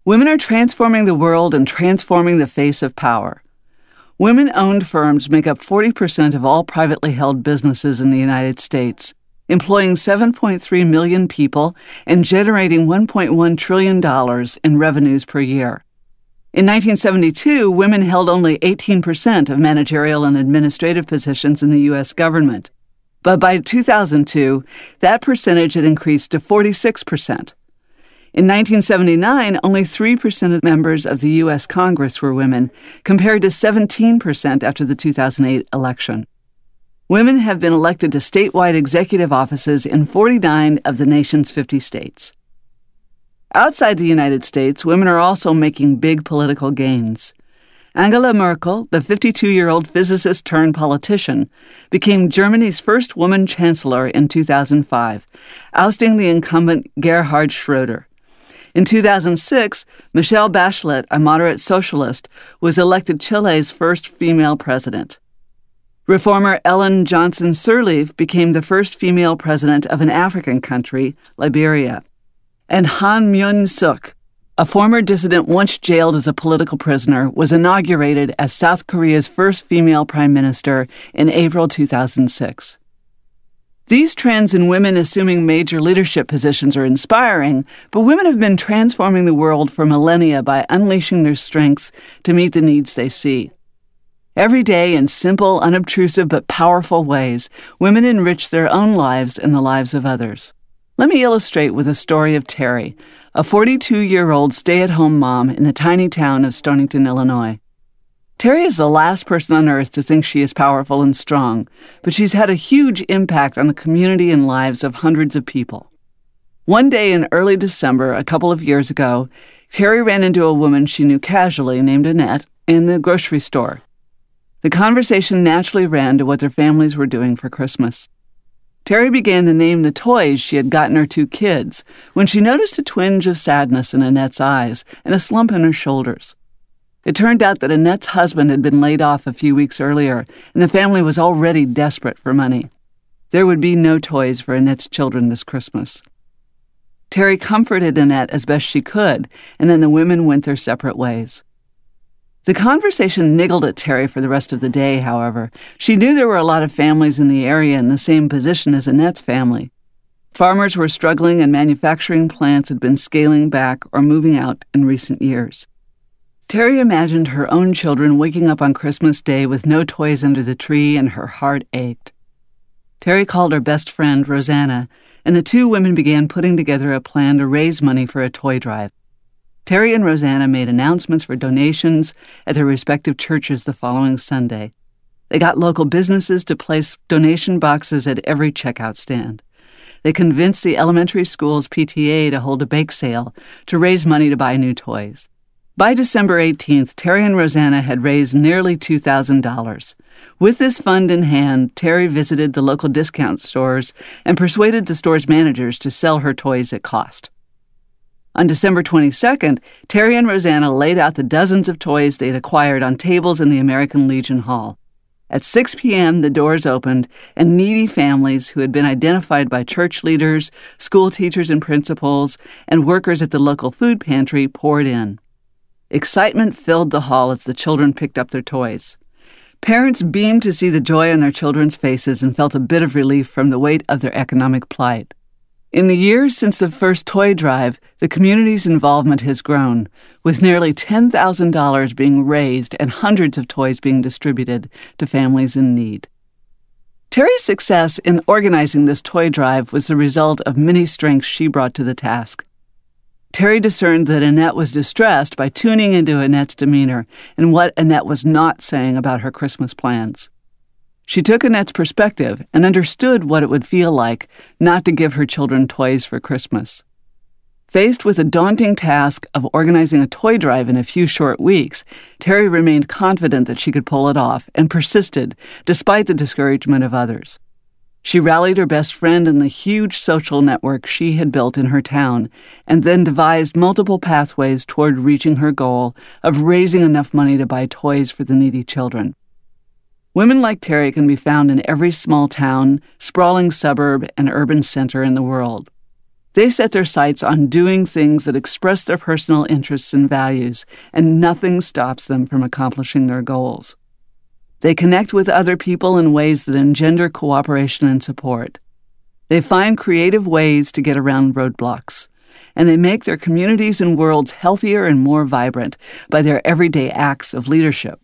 Women are transforming the world and transforming the face of power. Women-owned firms make up 40% of all privately held businesses in the United States, employing 7.3 million people and generating $1.1 trillion in revenues per year. In 1972, women held only 18% of managerial and administrative positions in the U.S. government. But by 2002, that percentage had increased to 46%. In 1979, only 3% of members of the U.S. Congress were women, compared to 17% after the 2008 election. Women have been elected to statewide executive offices in 49 of the nation's 50 states. Outside the United States, women are also making big political gains. Angela Merkel, the 52-year-old physicist-turned-politician, became Germany's first woman chancellor in 2005, ousting the incumbent Gerhard Schröder. In 2006, Michelle Bachelet, a moderate socialist, was elected Chile's first female president. Reformer Ellen Johnson Sirleaf became the first female president of an African country, Liberia. And Han Myung-suk, a former dissident once jailed as a political prisoner, was inaugurated as South Korea's first female prime minister in April 2006. These trends in women assuming major leadership positions are inspiring, but women have been transforming the world for millennia by unleashing their strengths to meet the needs they see. Every day, in simple, unobtrusive, but powerful ways, women enrich their own lives and the lives of others. Let me illustrate with a story of Terry, a 42-year-old stay-at-home mom in the tiny town of Stonington, Illinois. Terry is the last person on earth to think she is powerful and strong, but she's had a huge impact on the community and lives of hundreds of people. One day in early December, a couple of years ago, Terry ran into a woman she knew casually named Annette in the grocery store. The conversation naturally ran to what their families were doing for Christmas. Terry began to name the toys she had gotten her two kids when she noticed a twinge of sadness in Annette's eyes and a slump in her shoulders. It turned out that Annette's husband had been laid off a few weeks earlier, and the family was already desperate for money. There would be no toys for Annette's children this Christmas. Terry comforted Annette as best she could, and then the women went their separate ways. The conversation niggled at Terry for the rest of the day, however. She knew there were a lot of families in the area in the same position as Annette's family. Farmers were struggling and manufacturing plants had been scaling back or moving out in recent years. Terry imagined her own children waking up on Christmas Day with no toys under the tree, and her heart ached. Terry called her best friend, Rosanna, and the two women began putting together a plan to raise money for a toy drive. Terry and Rosanna made announcements for donations at their respective churches the following Sunday. They got local businesses to place donation boxes at every checkout stand. They convinced the elementary school's PTA to hold a bake sale to raise money to buy new toys. By December 18th, Terry and Rosanna had raised nearly $2,000. With this fund in hand, Terry visited the local discount stores and persuaded the store's managers to sell her toys at cost. On December 22nd, Terry and Rosanna laid out the dozens of toys they'd acquired on tables in the American Legion Hall. At 6 p.m., the doors opened, and needy families who had been identified by church leaders, school teachers and principals, and workers at the local food pantry poured in. Excitement filled the hall as the children picked up their toys. Parents beamed to see the joy on their children's faces and felt a bit of relief from the weight of their economic plight. In the years since the first toy drive, the community's involvement has grown, with nearly $10,000 being raised and hundreds of toys being distributed to families in need. Terry's success in organizing this toy drive was the result of many strengths she brought to the task. Terry discerned that Annette was distressed by tuning into Annette's demeanor and what Annette was not saying about her Christmas plans. She took Annette's perspective and understood what it would feel like not to give her children toys for Christmas. Faced with the daunting task of organizing a toy drive in a few short weeks, Terry remained confident that she could pull it off and persisted despite the discouragement of others. She rallied her best friend and the huge social network she had built in her town, and then devised multiple pathways toward reaching her goal of raising enough money to buy toys for the needy children. Women like Terry can be found in every small town, sprawling suburb, and urban center in the world. They set their sights on doing things that express their personal interests and values, and nothing stops them from accomplishing their goals. They connect with other people in ways that engender cooperation and support. They find creative ways to get around roadblocks, and they make their communities and worlds healthier and more vibrant by their everyday acts of leadership.